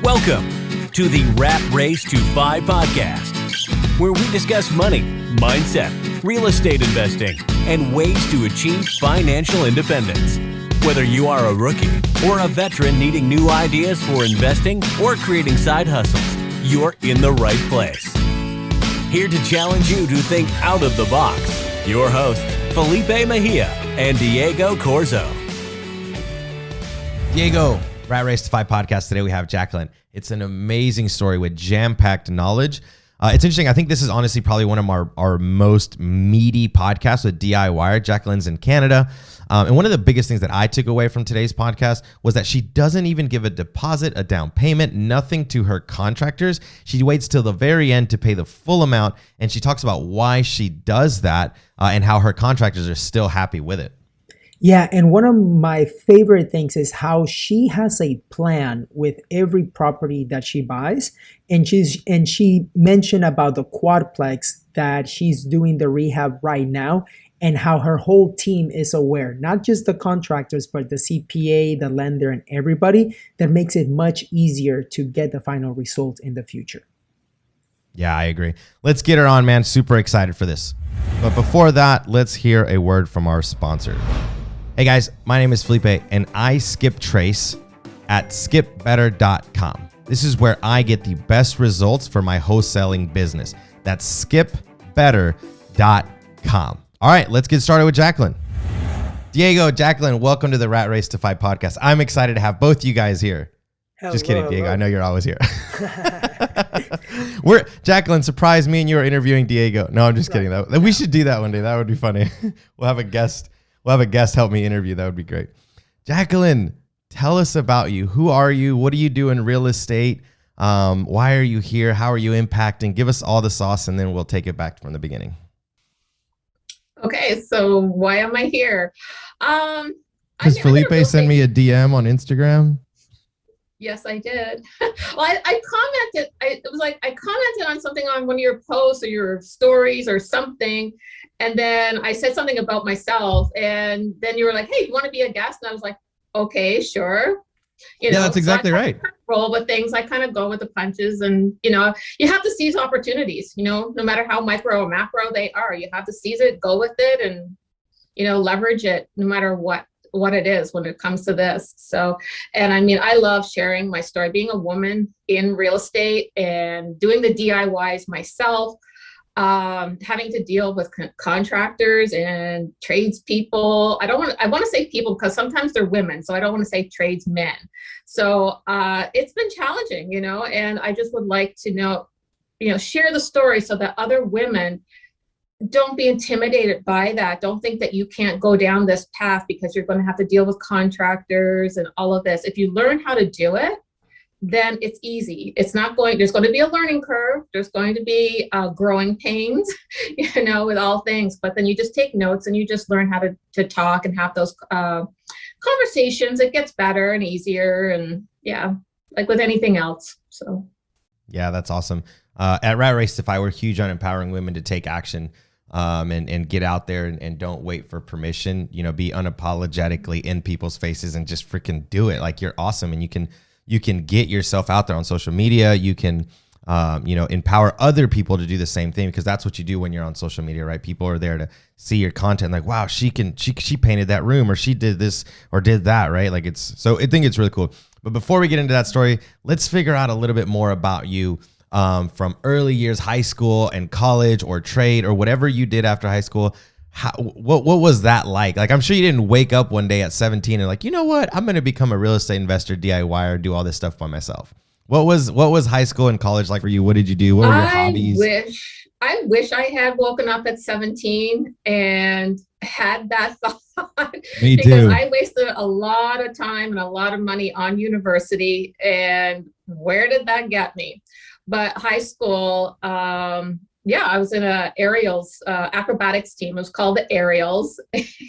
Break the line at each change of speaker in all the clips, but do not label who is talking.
Welcome to the Rat Race to 5 podcast, where we discuss money, mindset, real estate investing, and ways to achieve financial independence. Whether you are a rookie or a veteran needing new ideas for investing or creating side hustles, you're in the right place. Here to challenge you to think out of the box, your hosts, Felipe Mejia and Diego Corzo.
Diego, Rat Race to 5 podcast. Today we have Jacqueline. It's an amazing story with jam-packed knowledge. It's interesting. I think this is honestly probably one of our most meaty podcasts with DIY. Jacqueline's in Canada. And one of the biggest things that I took away from today's podcast was that she doesn't even give a deposit, a down payment, nothing to her contractors. She waits till the very end to pay the full amount. And she talks about why she does that and how her contractors are still happy with it.
Yeah, and one of my favorite things is how she has a plan with every property that she buys. And she mentioned about the quadplex that she's doing the rehab right now and how her whole team is aware, not just the contractors, but the CPA, the lender, and everybody. That makes it much easier to get the final result in the future.
Yeah, I agree. Let's get her on, man. Super excited for this. But before that, let's hear a word from our sponsor. Hey guys, my name is Felipe and I skip trace at skipbetter.com. This is where I get the best results for my wholesaling business. That's skipbetter.com. All right, let's get started with Jacqueline. Diego, Jacqueline, welcome to the Rat Race to 5 podcast. I'm excited to have both you guys here.
Hello,
just kidding, Diego.
hello.
I know you're always here. Jacqueline, surprise me and you are interviewing Diego. No, I'm just kidding. We should do that one day. That would be funny. We'll have a guest help me interview. That would be great. Jacqueline, tell us about you. Who are you? What do you do in real estate? Why are you here? How are you impacting? Give us all the sauce and then we'll take it back from the beginning.
Okay, so why am I here?
Because Felipe sent me a DM on Instagram.
Yes, I did. Well, I commented. I commented on something on one of your posts or your stories or something, and then I said something about myself, and then you were like, "Hey, you want to be a guest?" And I was like, "Okay, sure."
Yeah, that's exactly right.
Roll with things. I kind of go with the punches, and you have to seize opportunities. No matter how micro or macro they are, you have to seize it, go with it, and leverage it, no matter what it is when it comes to this. So, and I mean, I love sharing my story, being a woman in real estate and doing the DIYs myself, having to deal with contractors and tradespeople. I want to say people because sometimes they're women, so I don't want to say tradesmen. So it's been challenging, and I just would like to share the story so that other women don't be intimidated by that. Don't think that you can't go down this path because you're going to have to deal with contractors and all of this. If you learn how to do it, then it's easy. There's going to be a learning curve. There's going to be growing pains, with all things, but then you just take notes and you just learn how to talk and have those conversations. It gets better and easier. And yeah, like with anything else. So. Yeah,
that's awesome. At Rat Race to 5, we're huge on empowering women to take action and get out there and don't wait for permission, be unapologetically in people's faces and just freaking do it. Like you're awesome. And you can get yourself out there on social media. You can, empower other people to do the same thing because that's what you do when you're on social media, right? People are there to see your content like, wow, she painted that room or she did this or did that, right? Like I think it's really cool. But before we get into that story, let's figure out a little bit more about you. From early years, high school and college or trade or whatever you did after high school. What was that like? Like, I'm sure you didn't wake up one day at 17 and like, you know what? I'm going to become a real estate investor, DIY, or do all this stuff by myself. What was high school and college like for you? What did you do? What were your hobbies?
I wish I had woken up at 17 and had that thought.
Me too.
Because I wasted a lot of time and a lot of money on university. And where did that get me? But high school, I was in a aerials acrobatics team. It was called the Aerials.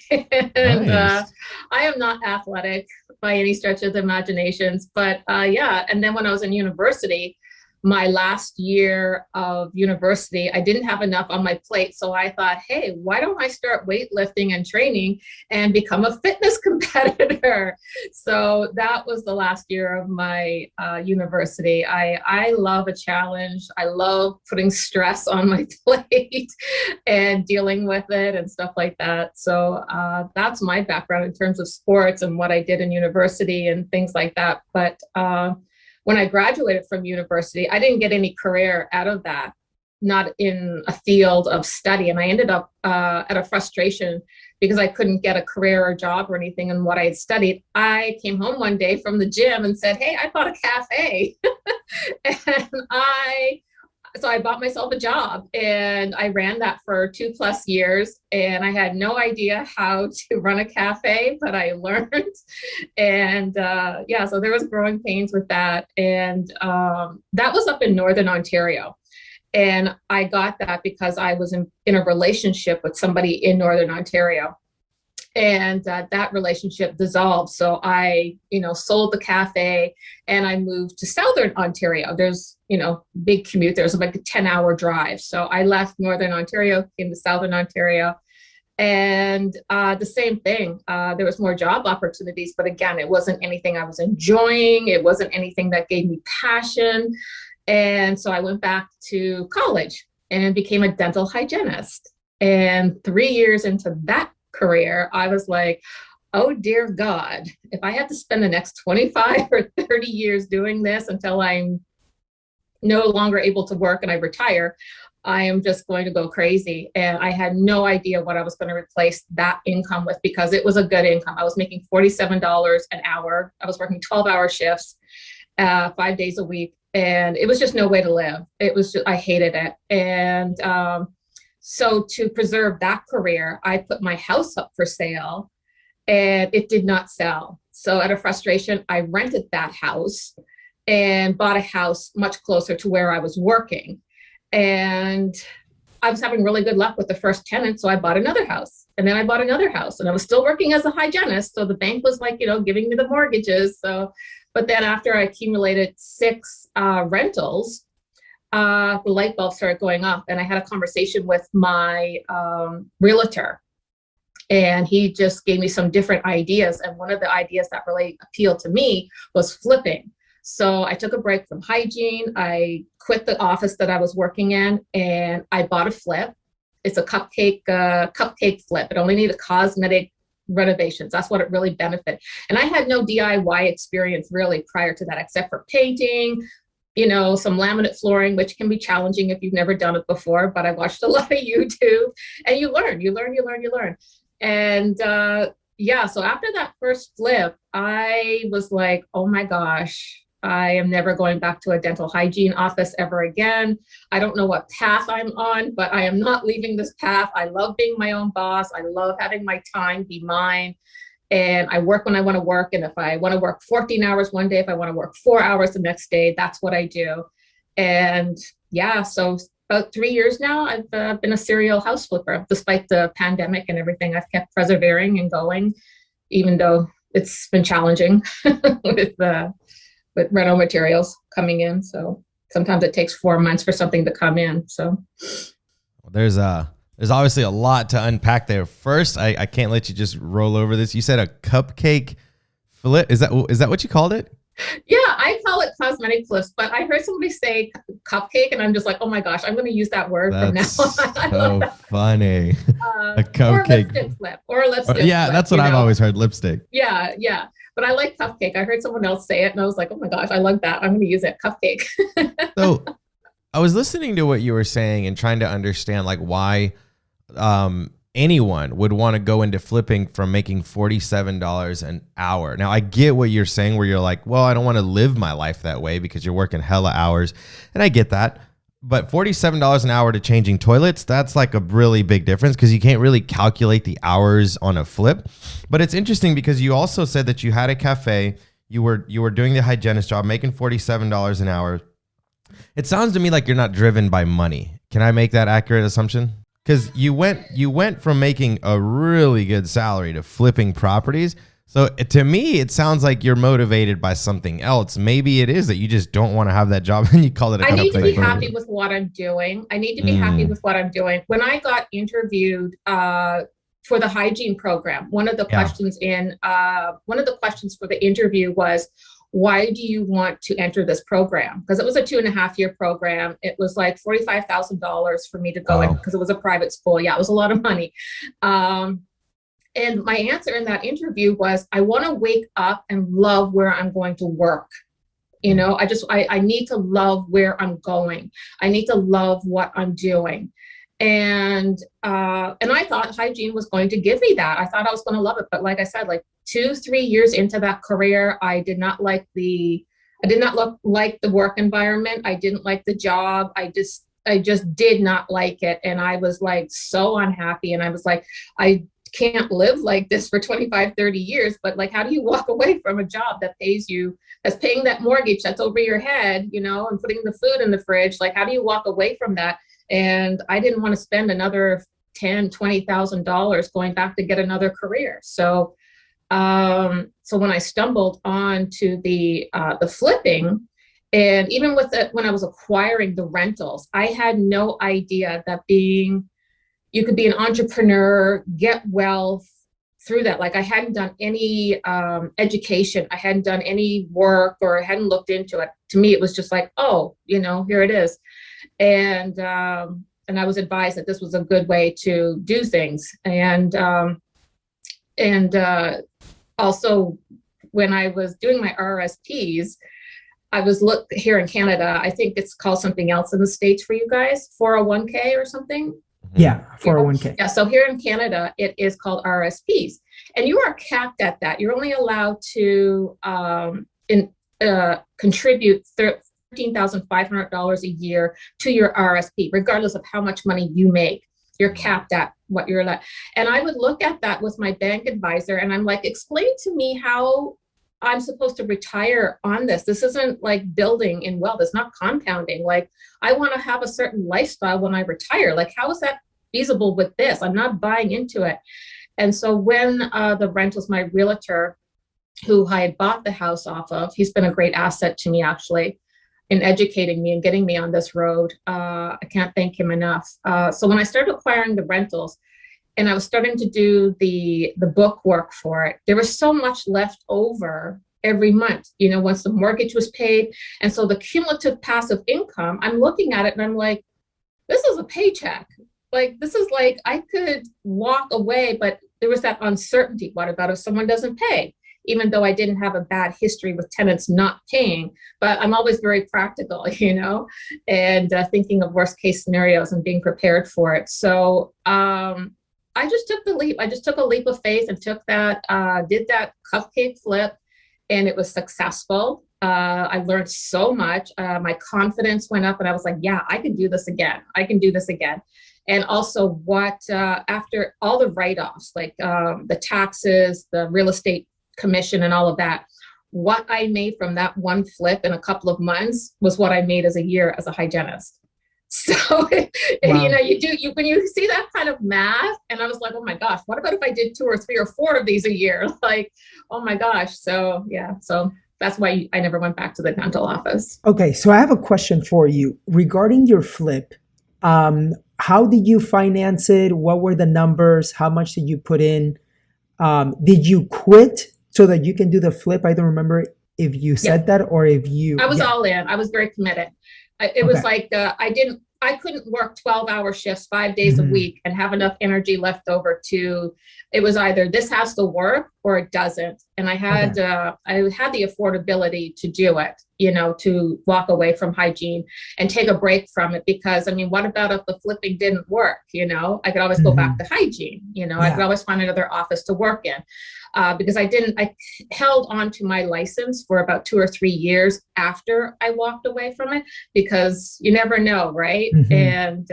And
nice.
I am not athletic by any stretch of the imaginations. But and then when I was in university, my last year of university, I didn't have enough on my plate. So I thought, hey, why don't I start weightlifting and training and become a fitness competitor? So that was the last year of my university. I love a challenge. I love putting stress on my plate and dealing with it and stuff like that. So that's my background in terms of sports and what I did in university and things like that. But when I graduated from university, I didn't get any career out of that, not in a field of study. And I ended up at a frustration because I couldn't get a career or job or anything in what I had studied. I came home one day from the gym and said, hey, I bought a cafe. And so I bought myself a job and I ran that for 2+ years, and I had no idea how to run a cafe, but I learned. And so there was growing pains with that. And that was up in Northern Ontario. And I got that because I was in a relationship with somebody in Northern Ontario. And that relationship dissolved. So I, sold the cafe and I moved to Southern Ontario. There's, big commute. There's like a 10-hour drive. So I left Northern Ontario, came to Southern Ontario. And the same thing, there was more job opportunities, but again, it wasn't anything I was enjoying. It wasn't anything that gave me passion. And so I went back to college and became a dental hygienist. And 3 years into that career, I was like, oh dear God, if I had to spend the next 25 or 30 years doing this until I'm no longer able to work and I retire, I am just going to go crazy. And I had no idea what I was going to replace that income with, because it was a good income. I was making $47 an hour. I was working 12-hour shifts, 5 days a week. And it was just no way to live. It was just, I hated it. And so to preserve that career, I put my house up for sale and it did not sell. So out of frustration, I rented that house and bought a house much closer to where I was working. And I was having really good luck with the first tenant. So I bought another house, and then I bought another house, and I was still working as a hygienist. So the bank was like, giving me the mortgages. But then after I accumulated 6 rentals, the light bulb started going off, and I had a conversation with my realtor, and he just gave me some different ideas. And one of the ideas that really appealed to me was flipping. So I took a break from hygiene. I quit the office that I was working in, and I bought a flip. It's a cupcake flip. It only needed cosmetic renovations. That's what it really benefited. And I had no DIY experience really prior to that, except for painting, some laminate flooring, which can be challenging if you've never done it before. But I watched a lot of YouTube, and you learn. And so after that first flip, I was like, oh my gosh, I am never going back to a dental hygiene office ever again. I don't know what path I'm on, but I am not leaving this path. I love being my own boss. I love having my time be mine. And I work when I want to work. And if I want to work 14 hours one day, if I want to work 4 hours the next day, that's what I do. And so about 3 years now, I've been a serial house flipper. Despite the pandemic and everything, I've kept persevering and going, even though it's been challenging with rental materials coming in. So sometimes it takes 4 months for something to come in. So
there's obviously a lot to unpack there. First, I can't let you just roll over this. You said a cupcake flip. Is that what you called it?
Yeah, I call it cosmetic flips, but I heard somebody say cupcake, and I'm just like, oh my gosh, I'm going to use that word from now on.
So funny. A cupcake
or a lipstick flip.
That's what I've always heard, lipstick.
Yeah. But I like cupcake. I heard someone else say it, and I was like, oh my gosh, I love that. I'm going to use it, cupcake.
So I was listening to what you were saying and trying to understand like why anyone would want to go into flipping from making $47 an hour. Now I get what you're saying, where you're like, well, I don't want to live my life that way because you're working hella hours. And I get that. But $47 an hour to changing toilets, that's like a really big difference because you can't really calculate the hours on a flip. But it's interesting because you also said that you had a cafe, you were doing the hygienist job, making $47 an hour. It sounds to me like you're not driven by money. Can I make that accurate assumption? Because you went from making a really good salary to flipping properties. So to me, it sounds like you're motivated by something else. Maybe it is that you just don't want to have that job and you call it a
I need to be
cupcake.
happy with what I'm doing. I need to be happy with what I'm doing. When I got interviewed for the hygiene program, one of the questions for the interview was, why do you want to enter this program? Because it was a 2.5-year program. It was like $45,000 for me to go in because it was a private school. Yeah, it was a lot of money. And my answer in that interview was, I want to wake up and love where I'm going to work. You know, I need to love where I'm going. I need to love what I'm doing. And I thought hygiene was going to give me that. I thought I was going to love it. But like I said, like 2-3 years into that career, I did not like the work environment. I didn't like the job. I just did not like it. And I was like so unhappy. And I was like, I can't live like this for 25, 30 years. But like, how do you walk away from a job that pays you, that's paying that mortgage that's over your head, you know, and putting the food in the fridge? Like, how do you walk away from that? And I didn't want to spend another $10,000, $20,000 going back to get another career. So when I stumbled onto the flipping, and even with it, when I was acquiring the rentals, I had no idea that you could be an entrepreneur, get wealth through that. Like, I hadn't done any education. I hadn't done any work, or I hadn't looked into it. To me, it was just like, oh, you know, here it is. And I was advised that this was a good way to do things. And also, when I was doing my RSPs, I was here in Canada. I think it's called something else in the States for you guys, 401k or something.
Yeah, 401k.
Yeah, so here in Canada, it is called RSPs. And you are capped at that. You're only allowed to contribute $13,500 a year to your RSP, regardless of how much money you make. You're capped at what you're allowed. And I would look at that with my bank advisor, and I'm like, explain to me how I'm supposed to retire on this. This isn't like building in wealth. It's not compounding. Like, I want to have a certain lifestyle when I retire. Like, how is that feasible with this? I'm not buying into it. And so when the rentals, my realtor, who I had bought the house off of, he's been a great asset to me, actually, in educating me and getting me on this road. I can't thank him enough. So when I started acquiring the rentals, and I was starting to do the book work for it, there was so much left over every month, you know, once the mortgage was paid. And so the cumulative passive income, I'm looking at it and I'm like, this is a paycheck. Like, this is like, I could walk away, but there was that uncertainty. What about if someone doesn't pay? Even though I didn't have a bad history with tenants not paying, but I'm always very practical, you know, and thinking of worst case scenarios and being prepared for it. So I just took the leap. I just took a leap of faith and did that cupcake flip, and it was successful. I learned so much. My confidence went up, and I was like, yeah, I can do this again. I can do this again. And also after all the write-offs, like the taxes, the real estate commission and all of that, what I made from that one flip in a couple of months was what I made as a year as a hygienist. So, wow. You know, when you see that kind of math, and I was like, oh my gosh, what about if I did 2 or 3 or 4 of these a year? Like, oh my gosh. So yeah, so that's why I never went back to the dental office.
Okay, so I have a question for you regarding your flip. How did you finance it? What were the numbers? How much did you put in? Did you quit so that you can do the flip? I don't remember if you said that or if you...
I was all in. I was very committed. It was like, I couldn't work 12-hour shifts 5 days a week and have enough energy left over it was either this has to work or it doesn't. And I had the affordability to do it, you know, to walk away from hygiene and take a break from it. Because, I mean, what about if the flipping didn't work? You know, I could always go back to hygiene, you know, I could always find another office to work in. Because I held on to my license for about 2 or 3 years after I walked away from it, because you never know, right? And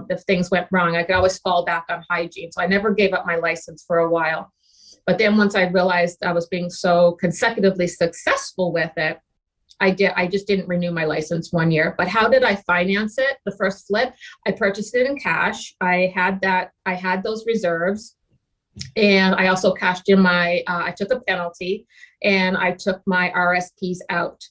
if things went wrong, I could always fall back on hygiene. So I never gave up my license for a while. But then once I realized I was being so consecutively successful with it, I just didn't renew my license 1 year. But how did I finance it? The first flip, I purchased it in cash. I had those reserves. And I also cashed in I took a penalty and I took my RSPs out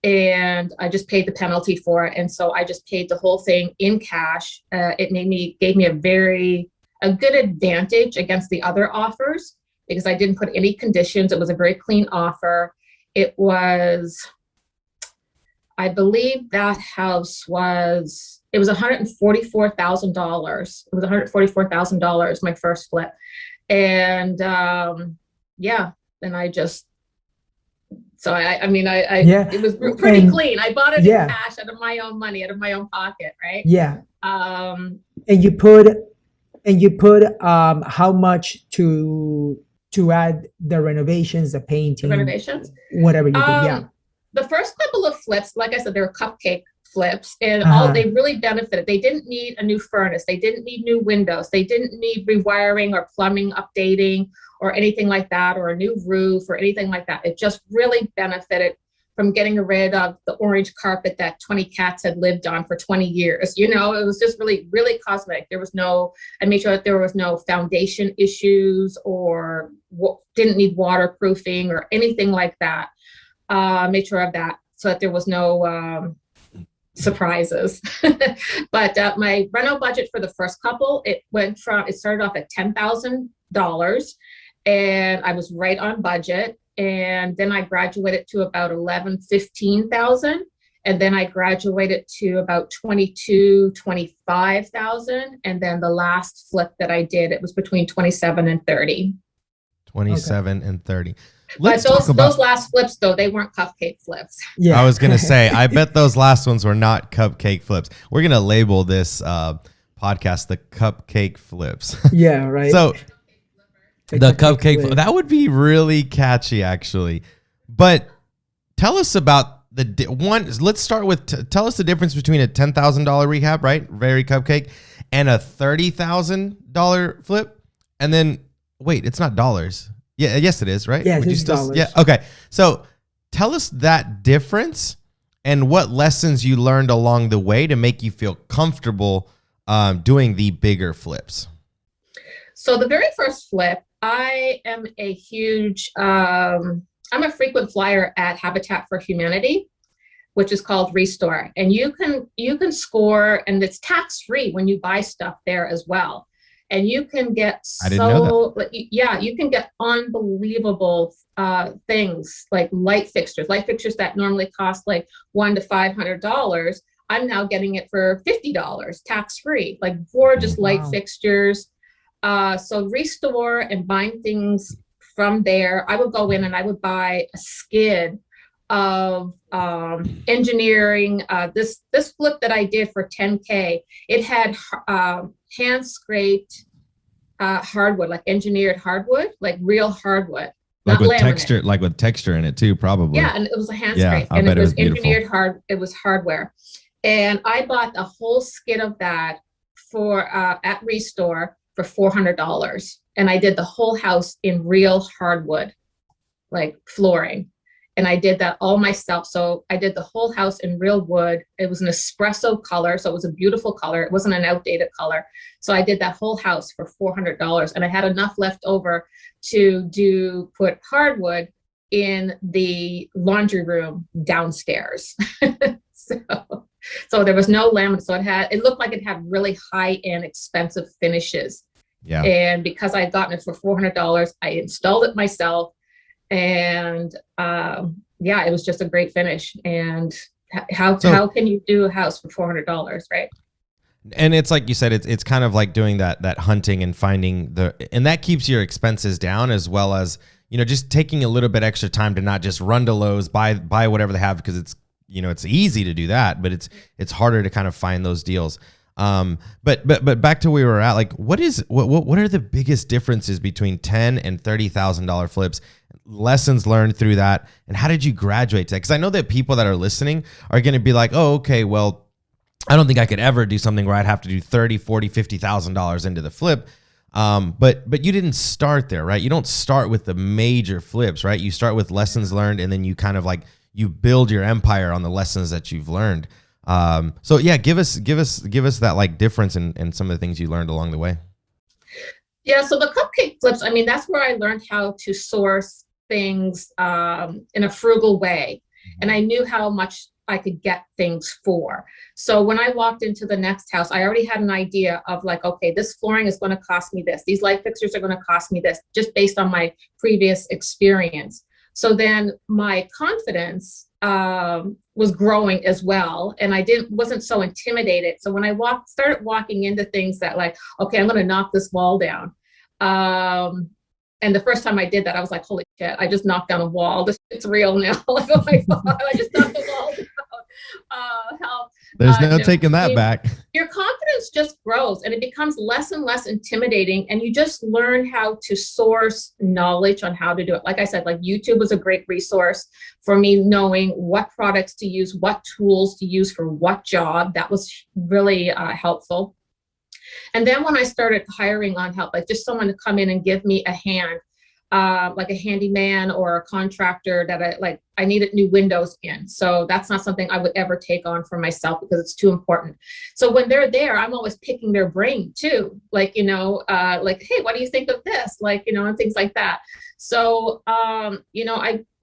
and I just paid the penalty for it. And so I just paid the whole thing in cash. It gave me a good advantage against the other offers because I didn't put any conditions. It was a very clean offer. It was, I believe that house was, it was $144,000. It was $144,000, my first flip. And yeah, and I just, so it was pretty clean. I bought it in cash out of my own money, out of my own pocket, right?
Yeah. And you put how much to add the renovations, the painting, whatever you did. Yeah.
The first couple of flips, like I said, they were cupcake flips, and they really benefited. They didn't need a new furnace. They didn't need new windows. They didn't need rewiring or plumbing updating or anything like that, or a new roof or anything like that. It just really benefited from getting rid of the orange carpet that 20 cats had lived on for 20 years. You know, it was just really, really cosmetic. I made sure that there was no foundation issues or didn't need waterproofing or anything like that. Made sure of that so that there was no surprises. But my rental budget for the first couple, it started off at $10,000 and I was right on budget. And then I graduated to about 15,000. And then I graduated to about 25,000. And then the last flip that I did, it was between 27 and 30.
27 and 30.
But those last flips, though, they weren't cupcake flips.
Yeah. I was going to say, I bet those last ones were not cupcake flips. We're going to label this podcast the Cupcake Flips.
Yeah, right.
So the cupcake flip. That would be really catchy, actually. But tell us about let's start with, tell us the difference between a $10,000 rehab, right? Very cupcake, and a $30,000 flip. And then, wait, it's not dollars. Yeah, yes, it is, right?
Yeah, it's dollars.
Yeah, okay. So tell us that difference and what lessons you learned along the way to make you feel comfortable doing the bigger flips.
So the very first flip, I am a huge, I'm a frequent flyer at Habitat for Humanity, which is called Restore. And you can score, and it's tax-free when you buy stuff there as well. And you can get you can get unbelievable things like light fixtures that normally cost like $100 to $500. I'm now getting it for $50, tax-free, like gorgeous light fixtures. So Restore and buying things from there. I would go in and I would buy a skid of engineering. This flip that I did for $10K, it had hand scraped hardwood, like engineered hardwood, like real hardwood,
like with texture, like with texture in it too, probably.
Yeah, and it was a hand scrape, and it was engineered it was hardware, and I bought the whole skid of that for at Restore for $400, and I did the whole house in real hardwood, like flooring. And I did that all myself. So I did the whole house in real wood. It was an espresso color. So it was a beautiful color. It wasn't an outdated color. So I did that whole house for $400. And I had enough left over to put hardwood in the laundry room downstairs. So there was no laminate. So it looked like it had really high-end expensive finishes.
Yeah.
And because I had gotten it for $400, I installed it myself. And it was just a great finish. And how can you do a house for $400, right?
And it's like you said, it's kind of like doing that hunting and finding and that keeps your expenses down, as well as, you know, just taking a little bit extra time to not just run to Lowe's, buy whatever they have, because it's, you know, it's easy to do that, but it's harder to kind of find those deals. But back to where we were at, like, what are the biggest differences between $10,000 and $30,000 flips? Lessons learned through that, and how did you graduate to that? Because I know that people that are listening are going to be like, oh, okay, well, I don't think I could ever do something where I'd have to do $30,000, $40,000, $50,000 into the flip. But you didn't start there, right? You don't start with the major flips, right? You start with lessons learned, and then you kind of like, you build your empire on the lessons that you've learned. So yeah, give us that like difference and some of the things you learned along the way.
Yeah, so the cupcake flips, I mean, that's where I learned how to source things in a frugal way. And I knew how much I could get things for. So when I walked into the next house, I already had an idea of like, okay, this flooring is going to cost me this. These light fixtures are going to cost me this, just based on my previous experience. So then my confidence was growing as well, and wasn't so intimidated. So when I started walking into things that like, okay, I'm going to knock this wall down. And the first time I did that, I was like, holy shit, I just knocked down a wall. It's real now. Like, oh my God, I just knocked the wall down. Help.
There's no taking that back.
Your confidence just grows and it becomes less and less intimidating. And you just learn how to source knowledge on how to do it. Like I said, like YouTube was a great resource for me, knowing what products to use, what tools to use for what job. That was really helpful. And then when I started hiring on help, like just someone to come in and give me a hand, like a handyman or a contractor that I needed new windows in. So that's not something I would ever take on for myself because it's too important. So when they're there, I'm always picking their brain too. Like, like, hey, what do you think of this? Like, and things like that. So,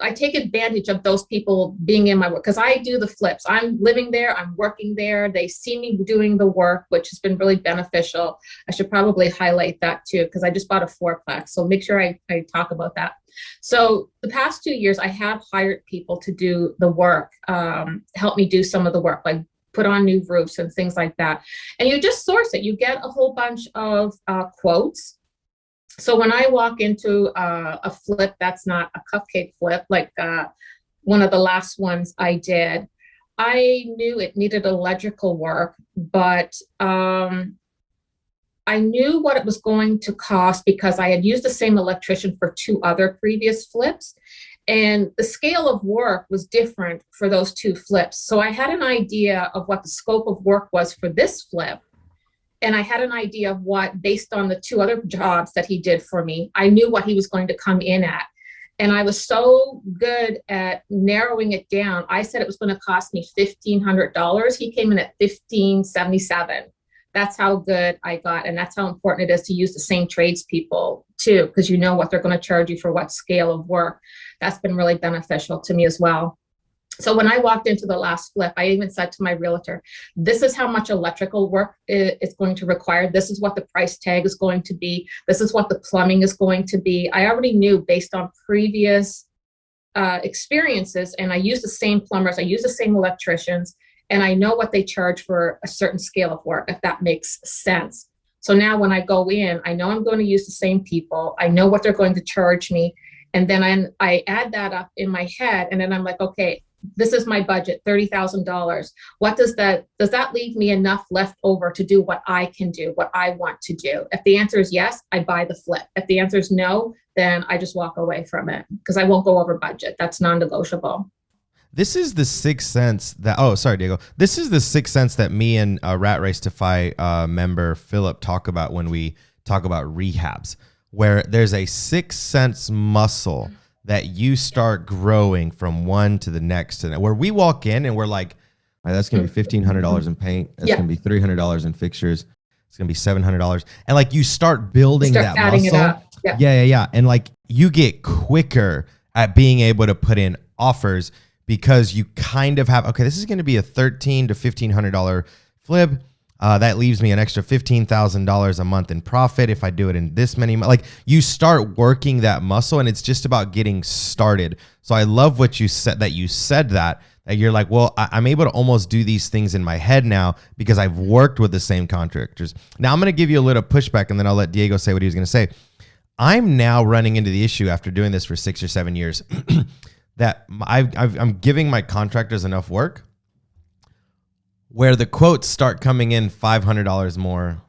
I take advantage of those people being in my work because I do the flips. I'm living there. I'm working there. They see me doing the work, which has been really beneficial. I should probably highlight that too, because I just bought a fourplex. So make sure I talk about that. So the past 2 years, I have hired people to do the work, help me do some of the work, like put on new roofs and things like that. And you just source it. You get a whole bunch of quotes. So when I walk into a flip that's not a cupcake flip, like one of the last ones I did, I knew it needed electrical work, but I knew what it was going to cost because I had used the same electrician for 2 other previous flips. And the scale of work was different for those 2 flips. So I had an idea of what the scope of work was for this flip. And I had an idea of what, based on the 2 other jobs that he did for me, I knew what he was going to come in at. And I was so good at narrowing it down. I said it was going to cost me $1,500. He came in at $1,577. That's how good I got. And that's how important it is to use the same tradespeople too, because you know what they're going to charge you for what scale of work. That's been really beneficial to me as well. So when I walked into the last flip, I even said to my realtor, this is how much electrical work it's going to require. This is what the price tag is going to be. This is what the plumbing is going to be. I already knew based on previous experiences, and I use the same plumbers, I use the same electricians, and I know what they charge for a certain scale of work, if that makes sense. So now when I go in, I know I'm going to use the same people. I know what they're going to charge me. And then I add that up in my head. And then I'm like, okay, this is my budget, $30,000. What does that leave me enough left over to do what I can do, what I want to do? If the answer is yes, I buy the flip. If the answer is no, then I just walk away from it because I won't go over budget. That's non-negotiable.
This is the sixth sense that, oh, sorry, Diego. This is the sixth sense that me and Rat Race Defy member Philip talk about when we talk about rehabs, where there's a sixth sense muscle that you start growing from one to the next, and where we walk in and we're like, all right, that's going to be $1,500 in paint. That's going to be $300 in fixtures. It's going to be $700. And like you start building that
adding
muscle.
It up.
Yeah. And like you get quicker at being able to put in offers because you kind of have, okay, this is going to be a $1,300 to $1,500 flip. That leaves me an extra $15,000 a month in profit if I do it in this many months. Like you start working that muscle, and it's just about getting started. So I love what you said, that you're like, well, I'm able to almost do these things in my head now because I've worked with the same contractors. Now I'm going to give you a little pushback, and then I'll let Diego say what he was going to say. I'm now running into the issue after doing this for 6 or 7 years that I'm giving my contractors enough work where the quotes start coming in $500 more,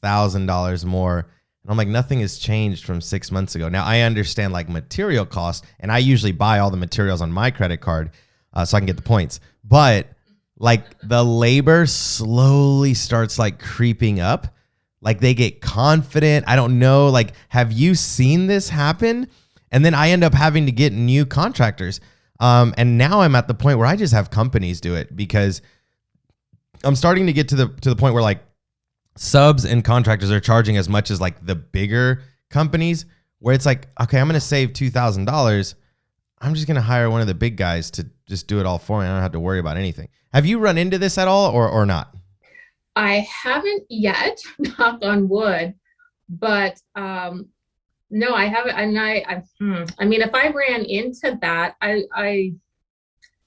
$1,000 more. And I'm like, nothing has changed from 6 months ago. Now I understand like material costs, and I usually buy all the materials on my credit card so I can get the points. But like the labor slowly starts like creeping up. Like they get confident. I don't know. Like, have you seen this happen? And then I end up having to get new contractors. And now I'm at the point where I just have companies do it because I'm starting to get to the point where like subs and contractors are charging as much as like the bigger companies, where it's like, okay, I'm going to save $2,000. I'm just going to hire one of the big guys to just do it all for me. I don't have to worry about anything. Have you run into this at all or not?
I haven't yet, knock on wood, but no, I haven't. And I mean, if I ran into that, I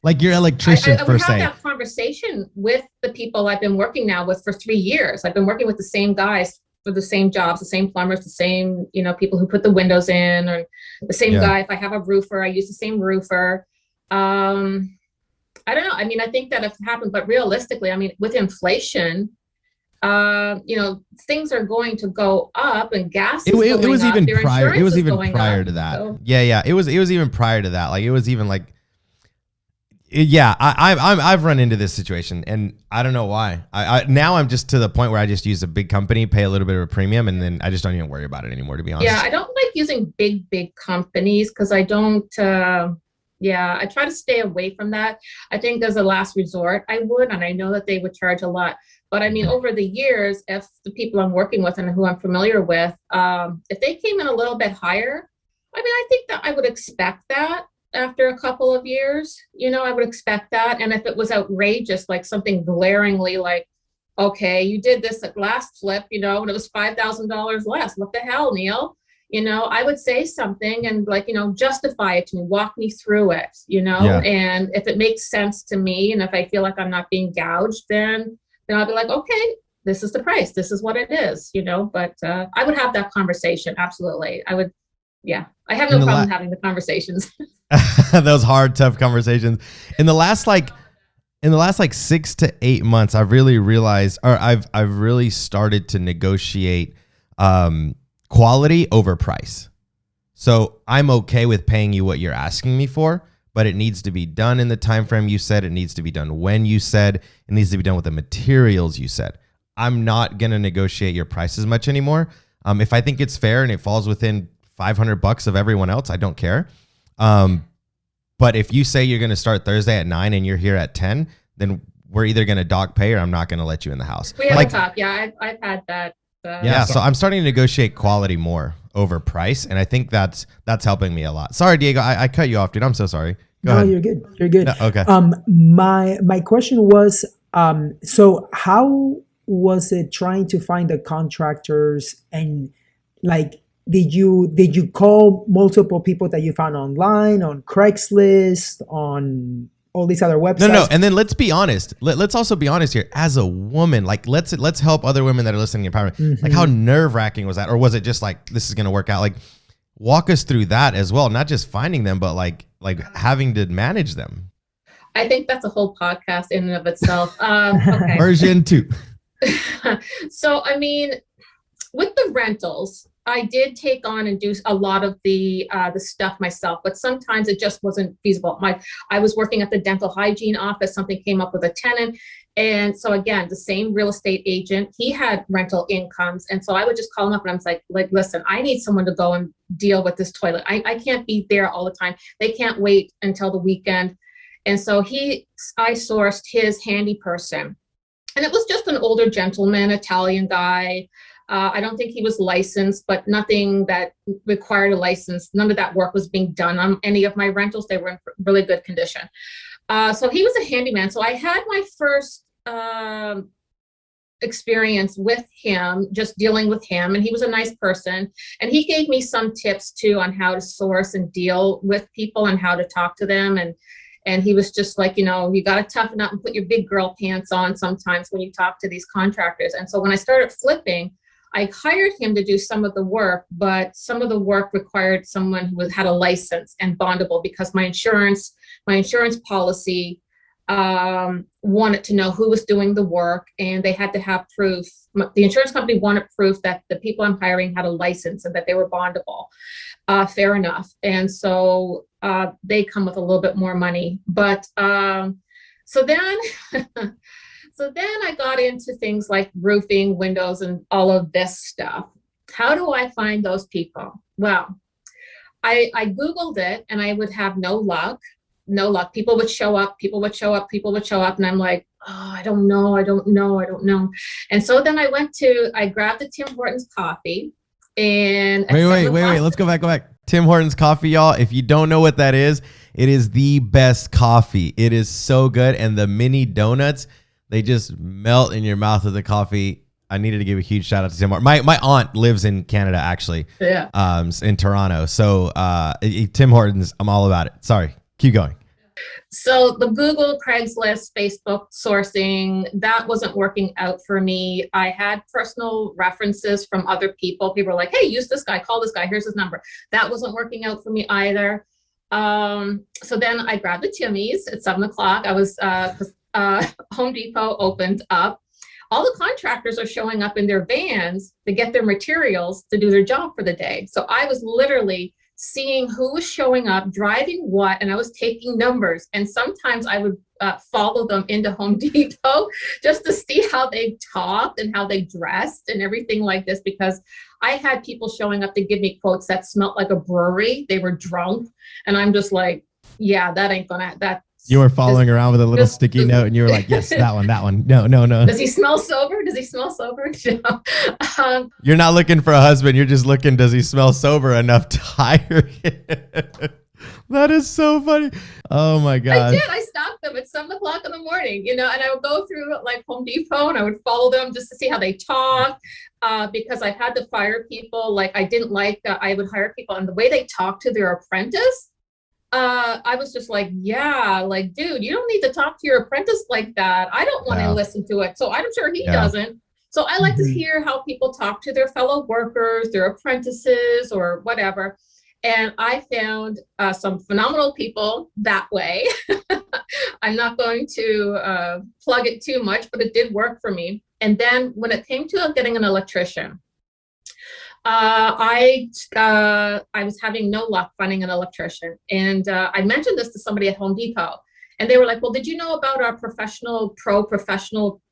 like your electrician
I
per
would have
se.
that conversation with the people I've been working now with for 3 years. I've been working with the same guys for the same jobs, the same plumbers, the same, people who put the windows in, or the same guy. If I have a roofer, I use the same roofer. I don't know. I mean, I think that if it happened, but realistically, I mean, with inflation, things are going to go up, and gas is going up. It was even prior.
It was even prior to that. So. Yeah. It was even prior to that. Like it was even like, yeah. I've run into this situation, and I don't know why. Now I'm just to the point where I just use a big company, pay a little bit of a premium, and then I just don't even worry about it anymore. To be honest.
Yeah, I don't like using big companies because I don't. I try to stay away from that. I think as a last resort, I would, and I know that they would charge a lot. But I mean, over the years, if the people I'm working with and who I'm familiar with, if they came in a little bit higher, I mean, I think that I would expect that after a couple of years, I would expect that. And if it was outrageous, like something glaringly like, okay, you did this at last flip, and it was $5,000 less. What the hell, Neil? I would say something and justify it to me, walk me through it, and if it makes sense to me, and if I feel like I'm not being gouged, then I'll be like, okay, this is the price. This is what it is, but I would have that conversation. Absolutely. I would. Yeah. I have no problem having the conversations.
Those hard, tough conversations. In the last 6 to 8 months, I've really realized, or I've really started to negotiate, quality over price. So I'm okay with paying you what you're asking me for, but it needs to be done in the time frame you said. It needs to be done when you said. It needs to be done with the materials you said. I'm not going to negotiate your price as much anymore. If I think it's fair and it falls within $500 of everyone else, I don't care. But if you say you're going to start Thursday at 9 and you're here at 10, then we're either going to dock pay or I'm not going to let you in the house.
We have a top. Yeah, I've had that.
So I'm starting to negotiate quality more over price, and I think that's helping me a lot. Sorry, Diego, I cut you off, dude. I'm so sorry. Go ahead.
You're good. You're good.
No, okay.
My question was, so how was it trying to find the contractors, and like, did you call multiple people that you found online, on Craigslist, on all these other websites?
No. And then let's be honest. Let's also be honest here. As a woman, like let's help other women that are listening in empowerment. Mm-hmm. Like how nerve-wracking was that? Or was it just like, this is going to work out? Like walk us through that as well. Not just finding them, but like having to manage them.
I think that's a whole podcast in and of itself. Okay.
Version 2.
So, I mean, with the rentals, I did take on and do a lot of the stuff myself, but sometimes it just wasn't feasible. I was working at the dental hygiene office. Something came up with a tenant. And so again, the same real estate agent, he had rental incomes. And so I would just call him up and I was like, listen, I need someone to go and deal with this toilet. I can't be there all the time. They can't wait until the weekend. And so I sourced his handy person. And it was just an older gentleman, Italian guy. I don't think he was licensed, but nothing that required a license. None of that work was being done on any of my rentals. They were in really good condition. So he was a handyman. So I had my first experience with him, just dealing with him. And he was a nice person. And he gave me some tips too on how to source and deal with people and how to talk to them. And he was just like, you got to toughen up and put your big girl pants on sometimes when you talk to these contractors. And so when I started flipping, I hired him to do some of the work, but some of the work required someone who had a license and bondable, because my insurance policy wanted to know who was doing the work, and they had to have proof. The insurance company wanted proof that the people I'm hiring had a license and that they were bondable. Fair enough. And so they come with a little bit more money. But so then I got into things like roofing, windows, and all of this stuff. How do I find those people? Well, I Googled it and I would have no luck. People would show up. And I'm like, I don't know. I don't know. I don't know. And so then I grabbed the Tim Hortons coffee and at
Wait,
7 o'clock.
Let's go back. Tim Hortons coffee, y'all. If you don't know what that is, it is the best coffee. It is so good. And the mini donuts, they just melt in your mouth with the coffee. I needed to give a huge shout out to Tim Hortons. My aunt lives in Canada, actually.
Yeah.
In Toronto. So Tim Hortons, I'm all about it. Sorry. Keep going.
So the Google, Craigslist, Facebook sourcing, that wasn't working out for me. I had personal references from other people. People were like, hey, use this guy, call this guy, here's his number. That wasn't working out for me either. So then I grabbed the Timmy's at 7 o'clock. I was, Home Depot opened up. All the contractors are showing up in their vans to get their materials to do their job for the day. So I was literally seeing who was showing up, driving what, and I was taking numbers. And sometimes I would follow them into Home Depot just to see how they talked and how they dressed and everything like this, because I had people showing up to give me quotes that smelled like a brewery. They were drunk. And I'm just like, yeah, that ain't gonna, that.
You were following around with a little sticky note and you were like, yes, that one. No.
Does he smell sober? Does he smell sober? No.
You're not looking for a husband. You're just looking, does he smell sober enough to hire him? That is so funny. Oh my God.
I did. I stopped them at 7 o'clock in the morning, and I would go through like Home Depot and I would follow them just to see how they talk. Because I've had to fire people. Like I didn't like, I would hire people and the way they talk to their apprentice. I was just like, yeah, like, dude, you don't need to talk to your apprentice like that. I don't want to listen to it. So I'm sure he doesn't. So I like to hear how people talk to their fellow workers, their apprentices or whatever. And I found some phenomenal people that way. I'm not going to plug it too much, but it did work for me. And then when it came to getting an electrician, I was having no luck finding an electrician. And I mentioned this to somebody at Home Depot. And they were like, well, did you know about our professional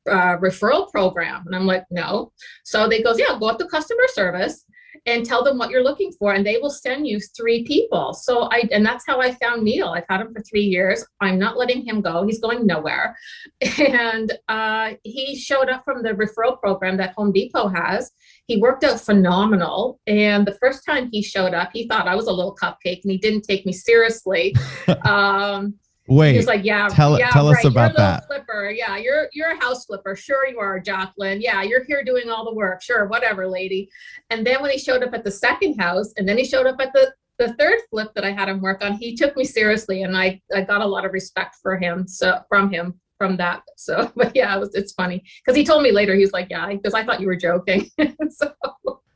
referral program? And I'm like, no. So they goes, yeah, go up to customer service and tell them what you're looking for. And they will send you 3 people. So and that's how I found Neil. I've had him for 3 years. I'm not letting him go. He's going nowhere. And he showed up from the referral program that Home Depot has. He worked out phenomenal. And the first time he showed up, he thought I was a little cupcake and he didn't take me seriously.
Wait,
he was like, tell
us about that.
Flipper. Yeah, you're a house flipper. Sure you are, Jacqueline. Yeah, you're here doing all the work. Sure, whatever, lady. And then when he showed up at the second house, and then he showed up at the third flip that I had him work on, he took me seriously, and I got a lot of respect for him. So from that. So, but yeah, it's funny because he told me later, he was like, yeah, because I thought you were joking. So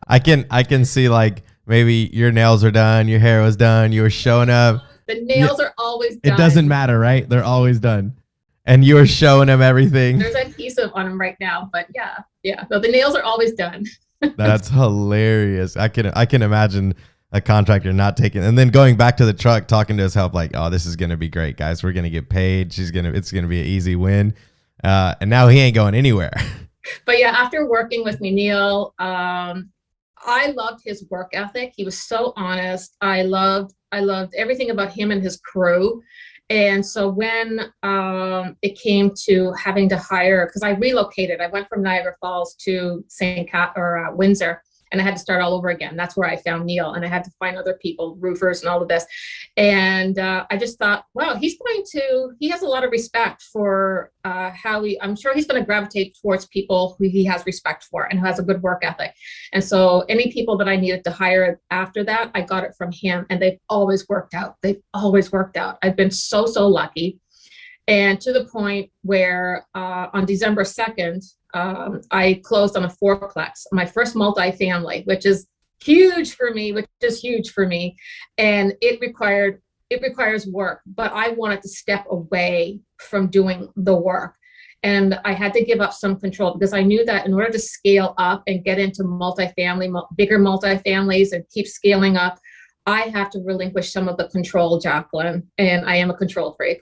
I can see like maybe your nails are done, your hair was done, you were showing up.
The nails are always done.
It doesn't matter, right? They're always done. And you were showing him everything.
There's adhesive on them right now, but yeah. So the nails are always done.
That's hilarious. I can imagine a contractor not taking, and then going back to the truck, talking to his help, like, oh, this is going to be great, guys. We're going to get paid. It's going to be an easy win. And now he ain't going anywhere.
But yeah, after working with me, Neil, I loved his work ethic. He was so honest. I loved everything about him and his crew. And so when it came to having to hire, because I relocated, I went from Niagara Falls to Windsor, and I had to start all over again. That's where I found Neil, and I had to find other people, roofers and all of this. And I just thought, wow, he has a lot of respect for I'm sure he's going to gravitate towards people who he has respect for and who has a good work ethic. And so any people that I needed to hire after that, I got it from him, and they've always worked out. I've been so lucky. And to the point where on December 2nd, I closed on a 4-plex, my first multifamily, which is huge for me, and it requires work, but I wanted to step away from doing the work. And I had to give up some control because I knew that in order to scale up and get into bigger multifamilies and keep scaling up, I have to relinquish some of the control, Jacqueline, and I am a control freak.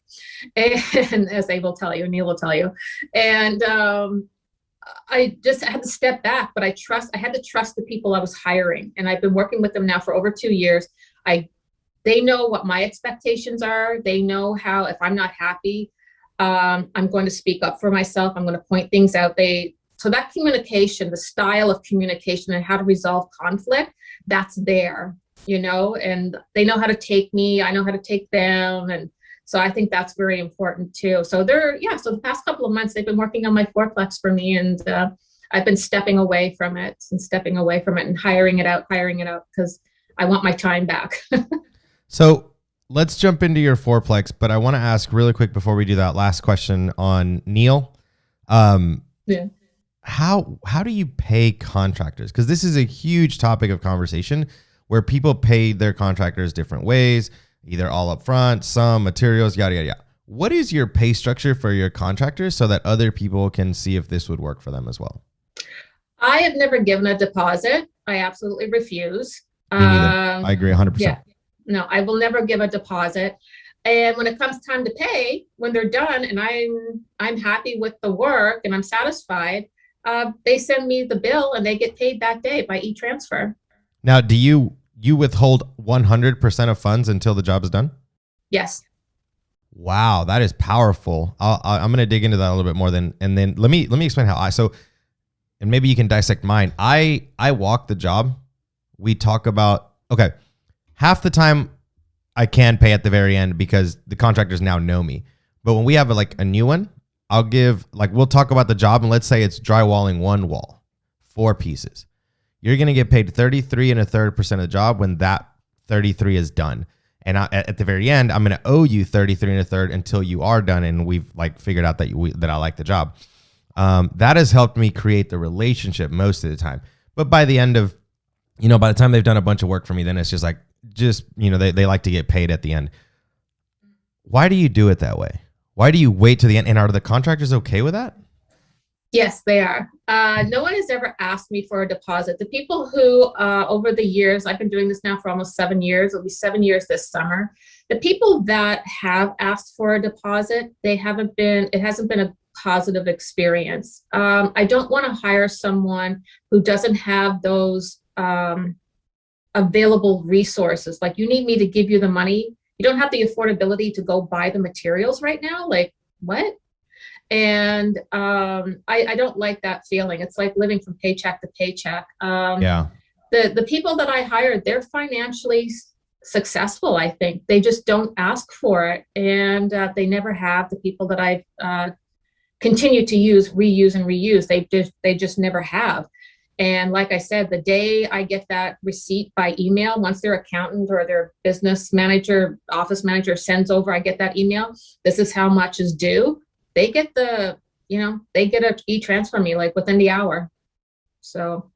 And as they will tell you, Neil will tell you. And I just had to step back, but I had to trust the people I was hiring. And I've been working with them now for over 2 years. They know what my expectations are. They know how, if I'm not happy, I'm going to speak up for myself. I'm going to point things out. So that communication, the style of communication and how to resolve conflict, that's there, and they know how to take me. I know how to take them. And so I think that's very important too. So so the past couple of months, they've been working on my fourplex for me, and I've been stepping away from it and hiring it out because I want my time back.
So let's jump into your fourplex, but I want to ask really quick before we do that last question on Neil.
Yeah.
How do you pay contractors? Because this is a huge topic of conversation where people pay their contractors different ways, either all up front, some materials, yada, yada, yada. What is your pay structure for your contractors so that other people can see if this would work for them as well?
I have never given a deposit. I absolutely refuse.
Me neither. I agree 100%.
Yeah. No, I will never give a deposit. And when it comes time to pay, when they're done and I'm happy with the work and I'm satisfied, they send me the bill and they get paid that day by e-transfer.
Now, do you withhold 100% of funds until the job is done?
Yes.
Wow, that is powerful. I'm going to dig into that a little bit more and then let me explain how and maybe you can dissect mine. I walk the job. We talk about, okay, half the time I can pay at the very end because the contractors now know me. But when we have a new one, we'll talk about the job and let's say it's drywalling one wall, 4 pieces. You're going to get paid 33 1/3% of the job when that 33 is done. And at the very end, I'm going to owe you 33 1/3 until you are done. And we've figured out that I like the job. That has helped me create the relationship most of the time. But by the end of, by the time they've done a bunch of work for me, then it's just they like to get paid at the end. Why do you do it that way? Why do you wait to the end? And are the contractors okay with that?
Yes, they are. No one has ever asked me for a deposit. The people who, over the years, I've been doing this now for almost 7 years, it'll be 7 years this summer. The people that have asked for a deposit, it hasn't been a positive experience. I don't want to hire someone who doesn't have those available resources. Like, you need me to give you the money. You don't have the affordability to go buy the materials right now. Like, what? And I don't like that feeling. It's like living from paycheck to paycheck. The people that I hired, they're financially successful. I think they just don't ask for it, and they never have. The people that I've continued to reuse and reuse, they just never have. And like I said, the day I get that receipt by email, once their accountant or their business manager, office manager sends over, I get that email. This is how much is due. They get an e-transfer me within the hour. So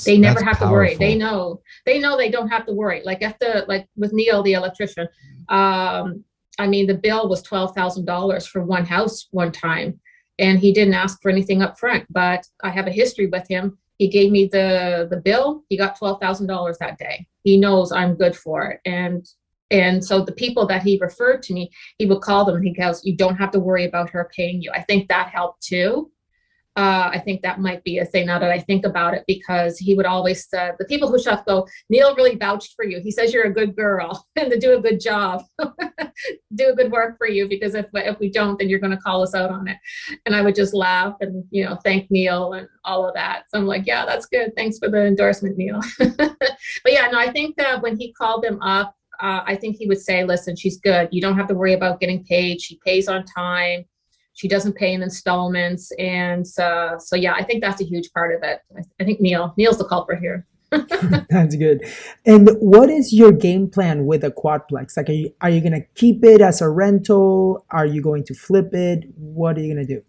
they never have to worry. They know they don't have to worry. With Neil, the electrician, the bill was $12,000 for one house one time, and he didn't ask for anything up front, but I have a history with him. He gave me the bill. He got $12,000 that day. He knows I'm good for it. And so the people that he referred to me, he would call them and he goes, you don't have to worry about her paying you. I think that helped too. I think that might be a thing now that I think about it, because he would always, the people who shop go, Neil really vouched for you. He says you're a good girl and to do a good job, do a good work for you, because if we don't, then you're going to call us out on it. And I would just laugh and, thank Neil and all of that. So I'm like, yeah, that's good. Thanks for the endorsement, Neil. But yeah, no, I think that when he called them up, I think he would say, listen, she's good. You don't have to worry about getting paid. She pays on time. She doesn't pay in installments. And so yeah, I think that's a huge part of it. I think Neil's the culprit here.
That's good. And what is your game plan with a quadplex? Like, are you going to keep it as a rental? Are you going to flip it? What are you going to do?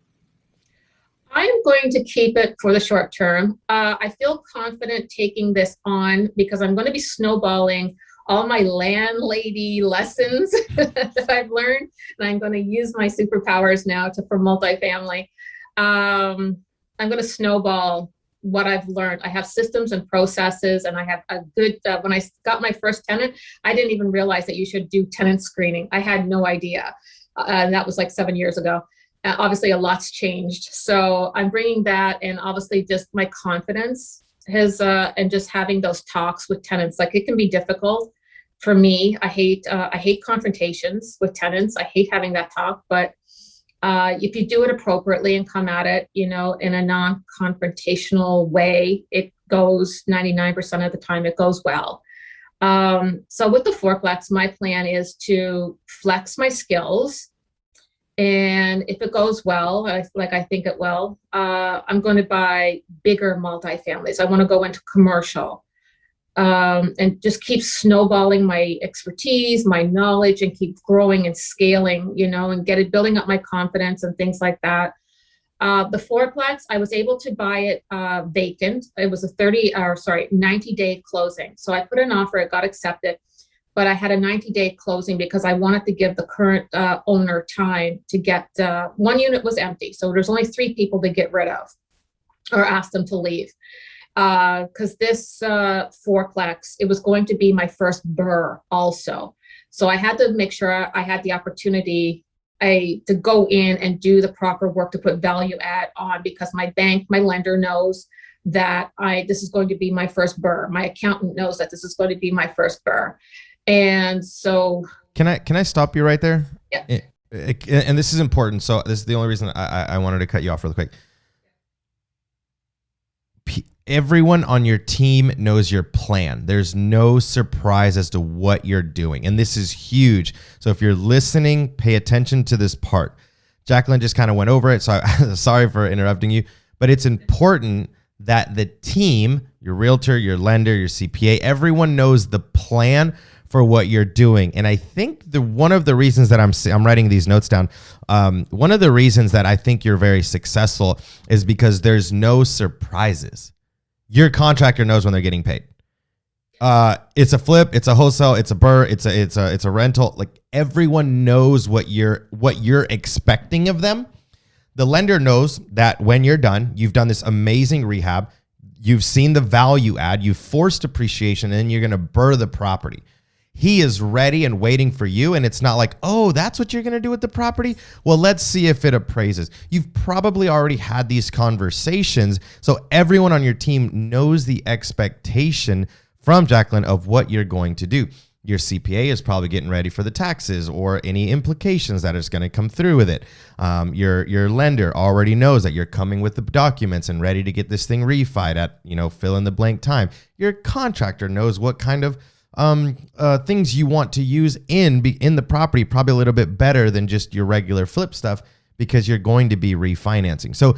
I'm going to keep it for the short term. I feel confident taking this on because I'm going to be snowballing all my landlady lessons that I've learned, and I'm going to use my superpowers now for multifamily. I'm going to snowball what I've learned. I have systems and processes, and I have a good, when I got my first tenant, I didn't even realize that you should do tenant screening. I had no idea. And that was 7 years ago. Obviously a lot's changed. So I'm bringing that, and obviously just my confidence and just having those talks with tenants. It can be difficult for me. I hate confrontations with tenants. I hate having that talk, but If you do it appropriately and come at it, in a non-confrontational way, it goes 99% of the time, it goes well. So with the fourplex, my plan is to flex my skills. And if it goes well, I think it will, I'm going to buy bigger multifamilies. I want to go into commercial, and just keep snowballing my expertise, my knowledge, and keep growing and scaling, and building up my confidence and things like that. The fourplex, I was able to buy it vacant. It was a 90-day closing. So I put an offer, it got accepted, but I had a 90-day closing because I wanted to give the current owner time to get, one unit was empty. So there's only 3 people to get rid of or ask them to leave. Because this fourplex, it was going to be my first BRRRR also. So I had to make sure I had the opportunity to go in and do the proper work to put value add on, because my lender knows that this is going to be my first BRRRR. My accountant knows that this is going to be my first BRRRR. And so
can I stop you right there?
Yeah.
And this is important. So this is the only reason I wanted to cut you off really quick. Everyone on your team knows your plan. There's no surprise as to what you're doing. And this is huge. So if you're listening, pay attention to this part. Jacqueline just kind of went over it, so sorry for interrupting you. But it's important that the team, your realtor, your lender, your CPA, everyone knows the plan for what you're doing. And I think one of the reasons that I'm writing these notes down, one of the reasons that I think you're very successful is because there's no surprises. Your contractor knows when they're getting paid. It's a flip, it's a wholesale, it's a BRRRR, it's a rental. Like, everyone knows what you're expecting of them. The lender knows that when you're done, you've done this amazing rehab, you've seen the value add, you've forced appreciation, and then you're going to BRRRR the property. He is ready and waiting for you. And it's not like, oh, that's what you're going to do with the property? Well, let's see if it appraises. You've probably already had these conversations. So everyone on your team knows the expectation from Jacqueline of what you're going to do. Your CPA is probably getting ready for the taxes or any implications that is going to come through with it. Your lender already knows that you're coming with the documents and ready to get this thing refied at, fill in the blank time. Your contractor knows what kind of things you want to use in the property, probably a little bit better than just your regular flip stuff, because you're going to be refinancing. So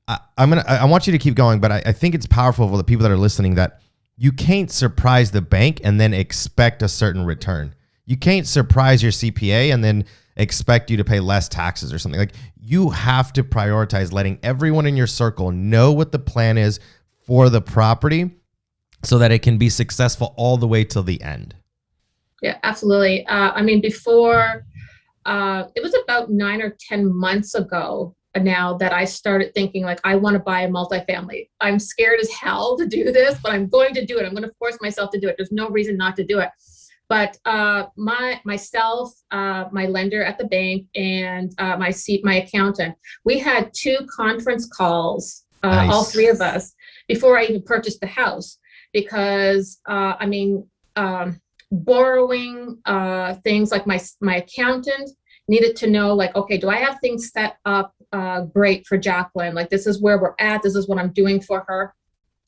I want you to keep going, but I think it's powerful for the people that are listening that you can't surprise the bank and then expect a certain return. You can't surprise your CPA and then expect you to pay less taxes or something. Like, you have to prioritize letting everyone in your circle know what the plan is for the property, so that it can be successful all the way till the end.
Yeah, absolutely. Before, it was about 9 or 10 months ago now that I started thinking, like, I want to buy a multifamily. I'm scared as hell to do this, but I'm going to do it. I'm going to force myself to do it. There's no reason not to do it. But myself, my lender at the bank, and my accountant, we had 2 conference calls, nice. All 3 of us, before I even purchased the house. Because borrowing things, like my accountant needed to know, like, okay, do I have things set up great for Jacqueline? Like, this is where we're at. This is what I'm doing for her.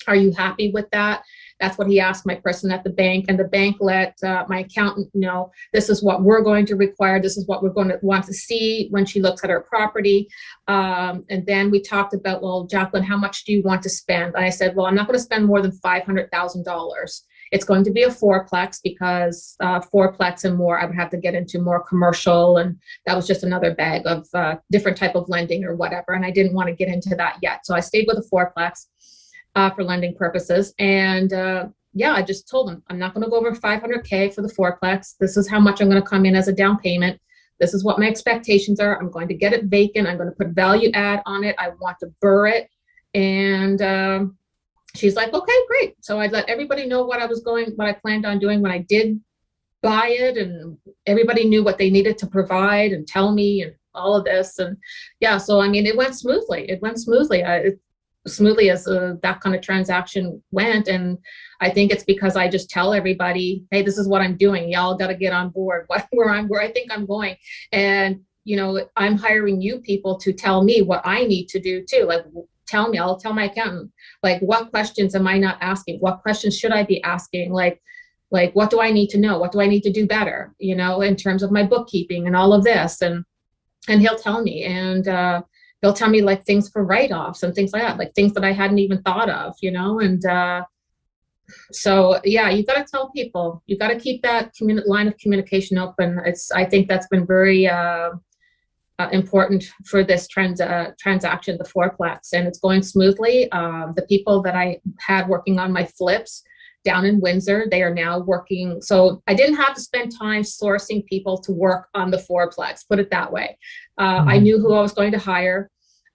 Are you happy with that? That's what he asked my person at the bank, and the bank let my accountant know, this is what we're going to require. This is what we're going to want to see when she looks at her property. And then we talked about, well, Jacqueline, how much do you want to spend? And I said, well, I'm not going to spend more than $500,000. It's going to be a fourplex, because fourplex and more, I would have to get into more commercial. And that was just another bag of different type of lending or whatever. And I didn't want to get into that yet. So I stayed with a fourplex for lending purposes. And I just told them, I'm not going to go over $500K for the fourplex. This is how much I'm going to come in as a down payment. This is what my expectations are. I'm going to get it vacant. I'm going to put value add on it. I want to BRRRR it. And she's like, okay, great. So I let everybody know what I planned on doing when I did buy it. And everybody knew what they needed to provide and tell me and all of this. And so, it went smoothly. Smoothly as that kind of transaction went. And I think it's because I just tell everybody, hey, this is what I'm doing. Y'all got to get on board where I think I'm going. And I'm hiring you people to tell me what I need to do too. Like, tell me, I'll tell my accountant, like, what questions am I not asking? What questions should I be asking? Like, what do I need to know? What do I need to do better, in terms of my bookkeeping and all of this? And he'll tell me, and he'll tell me like things for write-offs and things like that, like things that I hadn't even thought of, and so yeah, you got to tell people, you got to keep that line of communication open. I think that's been very important for this transaction, the fourplex, and it's going smoothly. The people that I had working on my flips down in Windsor, they are now working. So I didn't have to spend time sourcing people to work on the fourplex, put it that way. I knew who I was going to hire.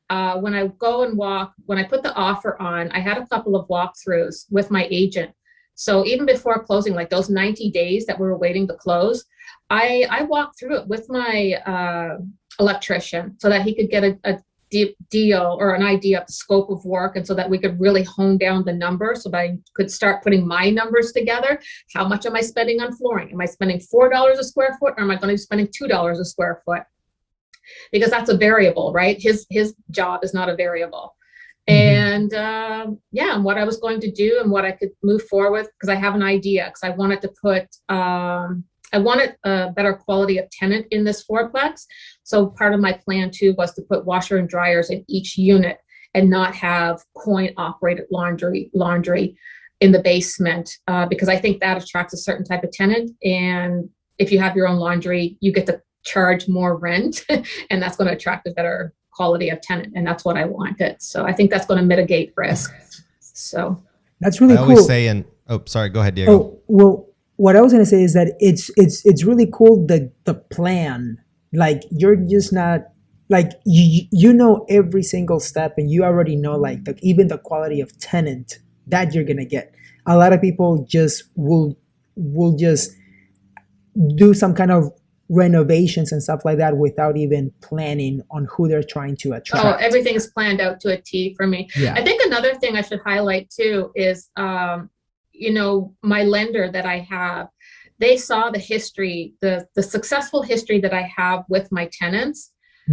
When I put the offer on, I had a couple of walkthroughs with my agent. So even before closing, like those 90 days that we were waiting to close, I walked through it with my electrician so that he could get a deal or an idea of the scope of work, and so that we could really hone down the numbers so that I could start putting my numbers together. How much am I spending on flooring? Am I spending $4 a square foot, or am I going to be spending $2 a square foot? Because that's a variable, right? His job is not a variable. And and what I was going to do and what I could move forward with, because I have an idea, because I wanted to put I wanted a better quality of tenant in this fourplex. So part of my plan too was to put washer and dryers in each unit and not have coin operated laundry in the basement, because I think that attracts a certain type of tenant. And if you have your own laundry, you get to charge more rent and that's going to attract a better quality of tenant. And that's what I wanted. So I think that's going to mitigate risk. So
that's really cool.
I always say, sorry, go ahead, Diego.
Oh, well, what I was going to say is that it's really cool, the plan. Like, you're just not like, you know every single step, and you already know like even the quality of tenant that you're going to get. A lot of people just will just do some kind of renovations and stuff like that without even planning on who they're trying to attract.
Oh, everything's planned out to a T for me. Yeah. I think another thing I should highlight too is, my lender that I have, they saw the history, the successful history that I have with my tenants.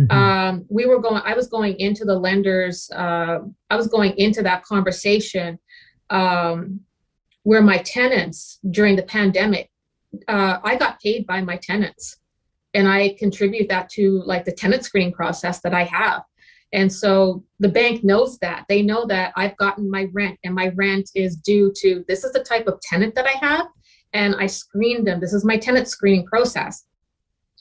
I was going into the lenders, I was going into that conversation where my tenants during the pandemic, I got paid by my tenants, and I contribute that to like the tenant screening process that I have. And so the bank knows that. They know that I've gotten my rent, and my rent is due to, this is the type of tenant that I have, and I screened them. This is my tenant screening process.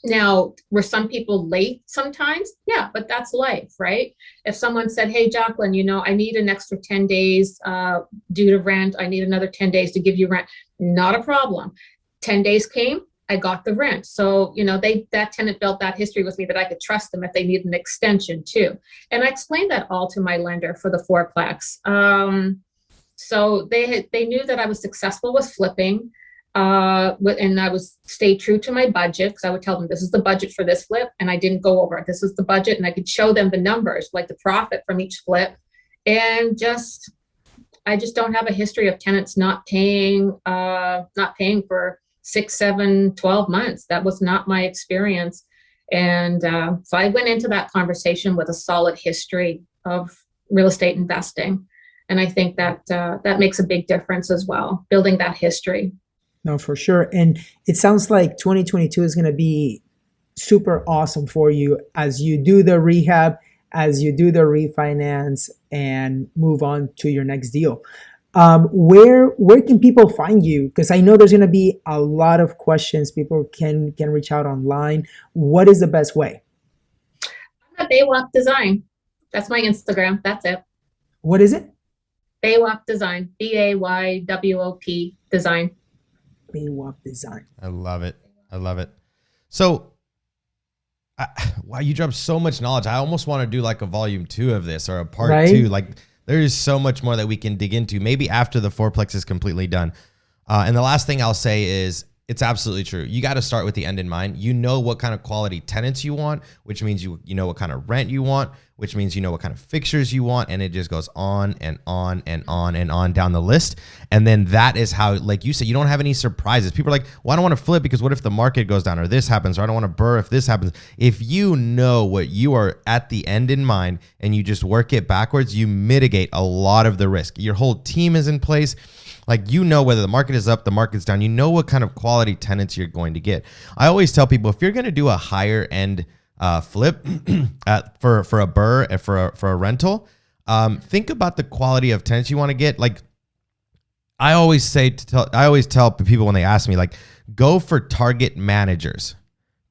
Now, were some people late sometimes? Yeah, but that's life, right? If someone said, hey, Jacqueline, I need an extra 10 days due to rent. I need another 10 days to give you rent. Not a problem. 10 days came, I got the rent. So, that tenant built that history with me that I could trust them if they need an extension too. And I explained that all to my lender for the fourplex. So they knew that I was successful with flipping, and I was stayed true to my budget, because I would tell them this is the budget for this flip, and I didn't go over it. This is the budget, and I could show them the numbers, like the profit from each flip. And I just don't have a history of tenants not paying for 6, 7, 12 months. That was not my experience. And so I went into that conversation with a solid history of real estate investing. And I think that that makes a big difference as well, building that history.
No, for sure. And it sounds like 2022 is going to be super awesome for you as you do the rehab, as you do the refinance, and move on to your next deal. Where can people find you? Because I know there's going to be a lot of questions. People can reach out online. What is the best way?
I'm at Baywalk Design. That's my Instagram. That's it.
What is it?
Baywalk Design. BAYWOP Design.
Baywalk Design.
I love it. So, wow, you dropped so much knowledge. I almost want to do like a volume 2 of this, or a part 2. Like, there is so much more that we can dig into, maybe after the fourplex is completely done. And the last thing I'll say is, it's absolutely true. You got to start with the end in mind. You know what kind of quality tenants you want, which means you know what kind of rent you want, which means you know what kind of fixtures you want, and it just goes on and on and on and on down the list. And then that is how, like you said, you don't have any surprises. People are like, well, I don't want to flip because what if the market goes down or this happens, or I don't want to burr if this happens. If you know what you are at the end in mind and you just work it backwards, you mitigate a lot of the risk. Your whole team is in place. Like, you know whether the market is up, the market's down. You know what kind of quality tenants you're going to get. I always tell people, if you're going to do a higher end flip for a burr, for a rental, think about the quality of tenants you want to get. Like, I always tell people when they ask me, like, go for target managers.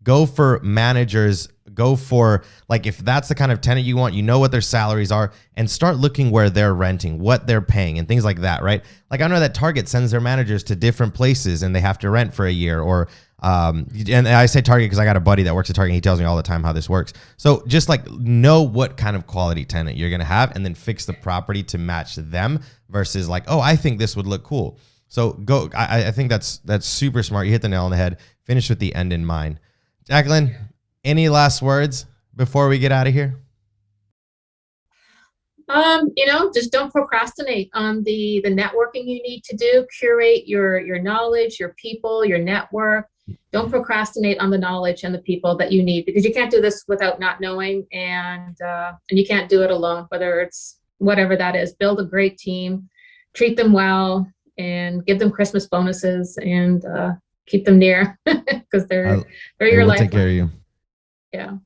Go for managers. Go for, like, if that's the kind of tenant you want, you know what their salaries are, and start looking where they're renting, what they're paying, and things like that, right? Like, I know that Target sends their managers to different places and they have to rent for a year, or and I say Target because I got a buddy that works at Target. He tells me all the time how this works. So just like know what kind of quality tenant you're going to have, and then fix the property to match them versus like, oh, I think this would look cool. So go. I think that's super smart. You hit the nail on the head. Finish with the end in mind. Jacqueline, any last words before we get out of here?
Just don't procrastinate on the networking you need to do. Curate your knowledge, your people, your network. Don't procrastinate on the knowledge and the people that you need, because you can't do this without not knowing, and you can't do it alone, whether it's whatever that is. Build a great team, treat them well, and give them Christmas bonuses, and keep them near because they're your life.
Take care of you.
Yeah.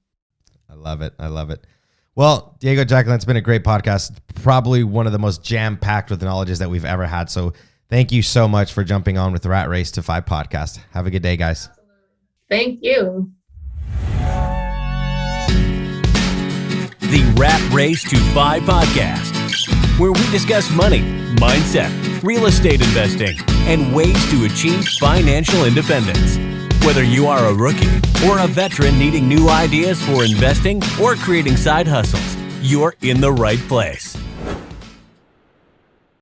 I love it. Well, Diego, Jacqueline, it's been a great podcast. Probably one of the most jam-packed with knowledges that we've ever had. So thank you so much for jumping on with the Rat Race to 5 podcast. Have a good day, guys.
Thank you.
The Rat Race to 5 podcast, where we discuss money, mindset, real estate investing, and ways to achieve financial independence. Whether you are a rookie or a veteran needing new ideas for investing or creating side hustles, you're in the right place.